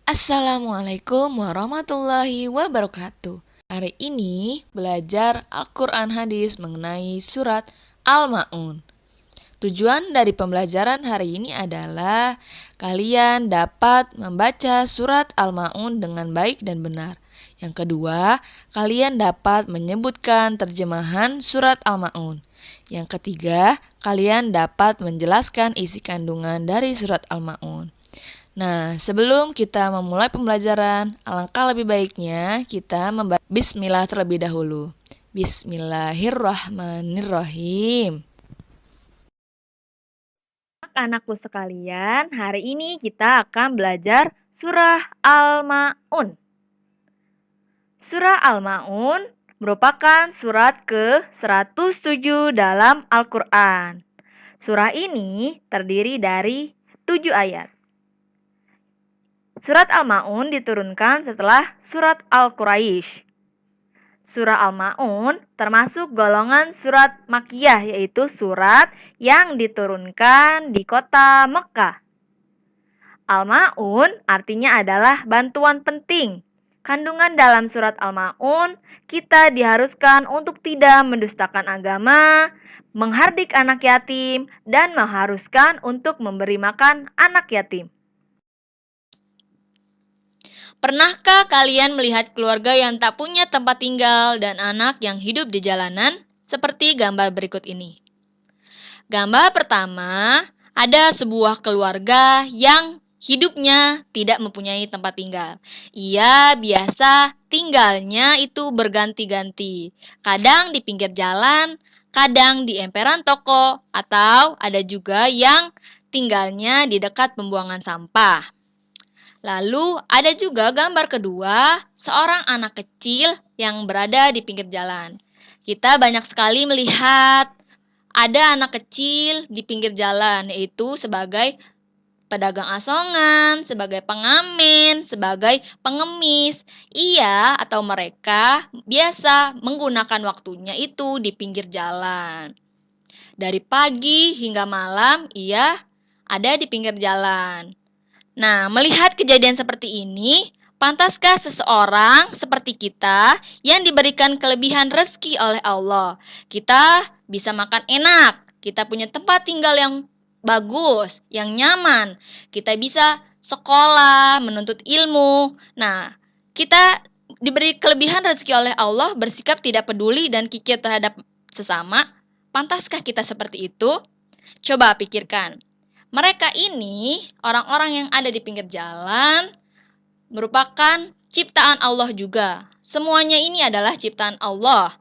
Assalamualaikum warahmatullahi wabarakatuh. Hari ini belajar Al-Quran hadis mengenai surat Al-Ma'un. Tujuan dari pembelajaran hari ini adalah kalian dapat membaca surat Al-Ma'un dengan baik dan benar. Yang kedua, kalian dapat menyebutkan terjemahan surat Al-Ma'un. Yang ketiga, kalian dapat menjelaskan isi kandungan dari surat Al-Ma'un. Nah, sebelum kita memulai pembelajaran, alangkah lebih baiknya kita membaca Bismillah terlebih dahulu. Bismillahirrahmanirrahim. Anak-anakku sekalian, hari ini kita akan belajar Surah Al-Ma'un. Surah Al-Ma'un merupakan surat ke-107 dalam Al-Quran. Surah ini terdiri dari 7 ayat. Surat Al-Ma'un diturunkan setelah surat Al-Quraisy. Surah Al-Ma'un termasuk golongan surat Makkiyah, yaitu surat yang diturunkan di kota Mekah. Al-Ma'un artinya adalah bantuan penting. Kandungan dalam surat Al-Ma'un, kita diharuskan untuk tidak mendustakan agama, menghardik anak yatim, dan mengharuskan untuk memberi makan anak yatim. Pernahkah kalian melihat keluarga yang tak punya tempat tinggal dan anak yang hidup di jalanan? Seperti gambar berikut ini. Gambar pertama, ada sebuah keluarga yang hidupnya tidak mempunyai tempat tinggal. Ia biasa tinggalnya itu berganti-ganti. Kadang di pinggir jalan, kadang di emperan toko, atau ada juga yang tinggalnya di dekat pembuangan sampah. Lalu ada juga gambar kedua, seorang anak kecil yang berada di pinggir jalan. Kita banyak sekali melihat ada anak kecil di pinggir jalan, yaitu sebagai pedagang asongan, sebagai pengamen, sebagai pengemis. Ia atau mereka biasa menggunakan waktunya itu di pinggir jalan. Dari pagi hingga malam ia ada di pinggir jalan. Nah, melihat kejadian seperti ini, pantaskah seseorang seperti kita yang diberikan kelebihan rezeki oleh Allah? Kita bisa makan enak, kita punya tempat tinggal yang bagus, yang nyaman, kita bisa sekolah, menuntut ilmu. Nah, kita diberi kelebihan rezeki oleh Allah, bersikap tidak peduli dan kikir terhadap sesama. Pantaskah kita seperti itu? Coba pikirkan. Mereka ini, orang-orang yang ada di pinggir jalan, merupakan ciptaan Allah juga. Semuanya ini adalah ciptaan Allah.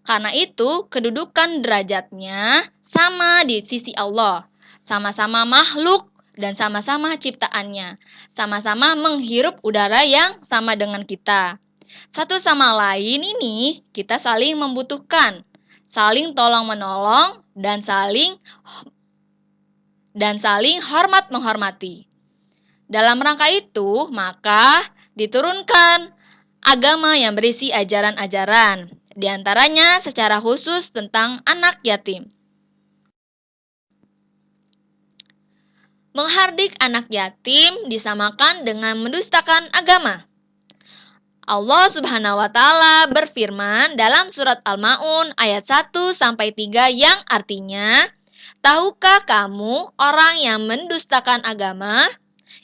Karena itu, kedudukan derajatnya sama di sisi Allah. Sama-sama makhluk dan sama-sama ciptaannya. Sama-sama menghirup udara yang sama dengan kita. Satu sama lain ini kita saling membutuhkan, saling tolong-menolong, dan saling hormat menghormati. Dalam rangka itu, maka diturunkan agama yang berisi ajaran-ajaran, di antaranya secara khusus tentang anak yatim. Menghardik anak yatim disamakan dengan mendustakan agama. Allah Subhanahu wa taala berfirman dalam surat Al-Ma'un ayat 1-3 yang artinya, tahukah kamu orang yang mendustakan agama?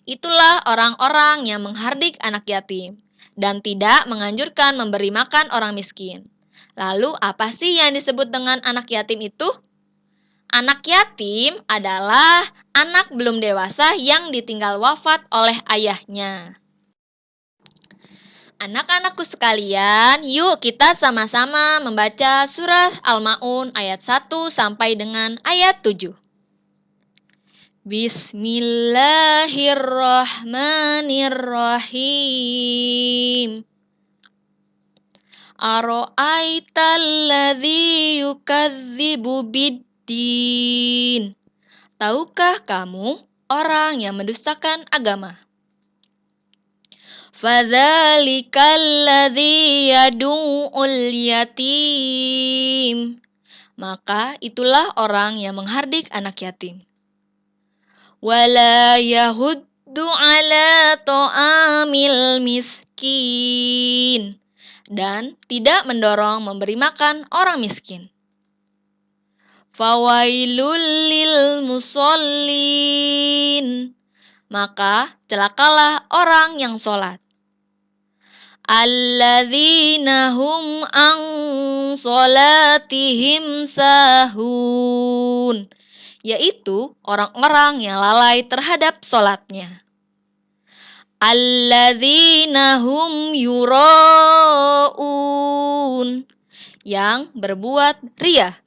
Itulah orang-orang yang menghardik anak yatim dan tidak menganjurkan memberi makan orang miskin. Lalu apa sih yang disebut dengan anak yatim itu? Anak yatim adalah anak belum dewasa yang ditinggal wafat oleh ayahnya. Anak-anakku sekalian, yuk kita sama-sama membaca surah Al-Ma'un ayat 1 sampai dengan ayat 7. Bismillahirrahmanirrahim. Aro'aital ladzi yukadzibu biddin. Tahukah kamu orang yang mendustakan agama? Fadzalikal ladzi yadu'ul yatim. Maka itulah orang yang menghardik anak yatim. Wala yahuddu ala ta'amil miskin, dan tidak mendorong memberi makan orang miskin. Fawailul lil musallin, maka celakalah orang yang sholat. Alladzina hum an sholatihim sahun, yaitu orang-orang yang lalai terhadap sholatnya. Alladzina hum yura'un, yang berbuat riya.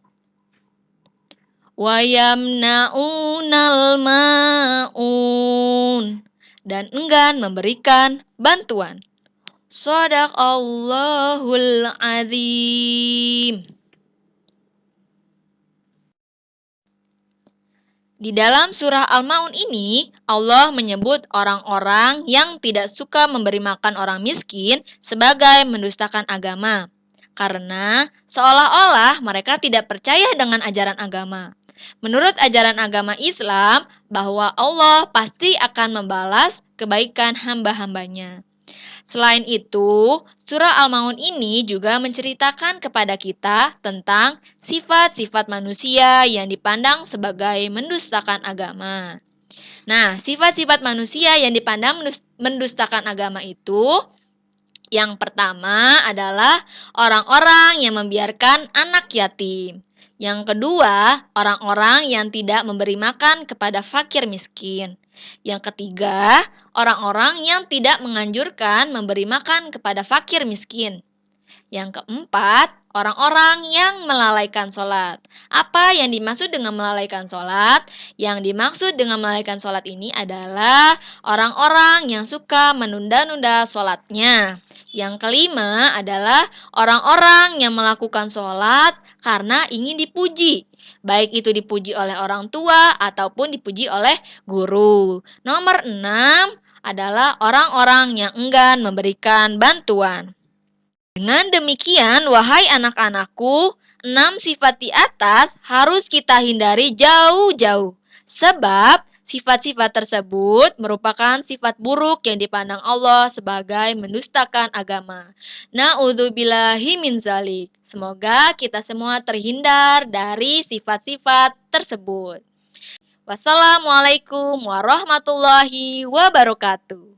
Wa yamna'unal ma'un, dan enggan memberikan bantuan. Shadaqallahul azim. Di dalam surah Al-Ma'un ini, Allah menyebut orang-orang yang tidak suka memberi makan orang miskin sebagai mendustakan agama, karena seolah-olah mereka tidak percaya dengan ajaran agama. Menurut ajaran agama Islam, bahwa Allah pasti akan membalas kebaikan hamba-hambanya. Selain itu, surah Al-Ma'un ini juga menceritakan kepada kita tentang sifat-sifat manusia yang dipandang sebagai mendustakan agama. Nah, sifat-sifat manusia yang dipandang mendustakan agama itu, yang pertama adalah orang-orang yang membiarkan anak yatim. Yang kedua, orang-orang yang tidak memberi makan kepada fakir miskin. Yang ketiga, orang-orang yang tidak menganjurkan memberi makan kepada fakir miskin. Yang keempat, orang-orang yang melalaikan sholat. Apa yang dimaksud dengan melalaikan sholat? Yang dimaksud dengan melalaikan sholat ini adalah orang-orang yang suka menunda-nunda sholatnya. Yang kelima adalah orang-orang yang melakukan sholat karena ingin dipuji, baik itu dipuji oleh orang tua ataupun dipuji oleh guru. Nomor 6 adalah orang-orang yang enggan memberikan bantuan. Dengan demikian, wahai anak-anakku, 6 sifat di atas harus kita hindari jauh-jauh. Sebab sifat-sifat tersebut merupakan sifat buruk yang dipandang Allah sebagai mendustakan agama. Na'udzubillahi min dzalik. Semoga kita semua terhindar dari sifat-sifat tersebut. Wassalamualaikum warahmatullahi wabarakatuh.